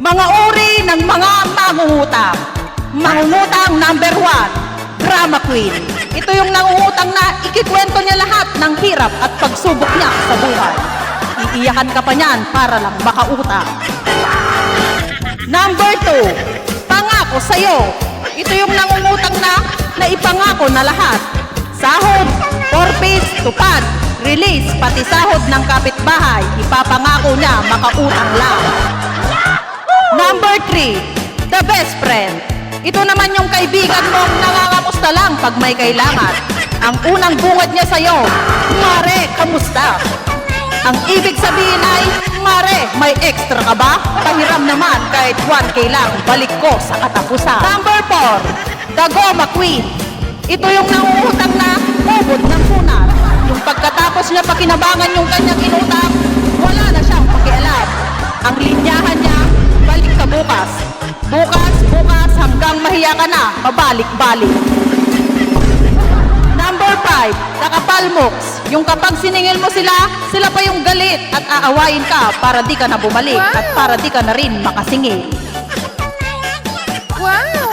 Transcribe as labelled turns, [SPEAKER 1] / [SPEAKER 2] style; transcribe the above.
[SPEAKER 1] Mga uri ng mga mangungutang. Mangungutang number 1, drama queen. Ito yung nangungutang na ikikwento niya lahat ng hirap at pagsubok niya sa buhay. Iiyakan ka pa niyan para lang makautang. Number 2, pangako sa'yo. Ito yung nangungutang na naipangako na lahat. Sahod, forfeit, tupad, release, pati sahod ng kapitbahay. Ipapangako niya makautang lang. Number 3, the best friend. Ito naman yung kaibigan mong nangangamusta lang pag may kailangan. Ang unang bungad niya sa'yo, Mare, kamusta? Ang ibig sabihin ay, Mare, may extra ka ba? Pahiram naman kahit 1K lang, balik ko sa katapusan. Number 4, the Goma Queen. Ito yung nangungutang na ubod ng punat. Yung pagkatapos niya pakinabangan yung kanyang inutang, wala na siyang pakialam. Ang linyahan niya, balik sa bukas. Bukas, hanggang mahiya ka na, mabalik-balik. Number 5, nakapalmoks. Yung kapag siningil mo sila, sila pa yung galit at aawayin ka para di ka na bumalik at para di ka na rin makasingil.
[SPEAKER 2] Wow!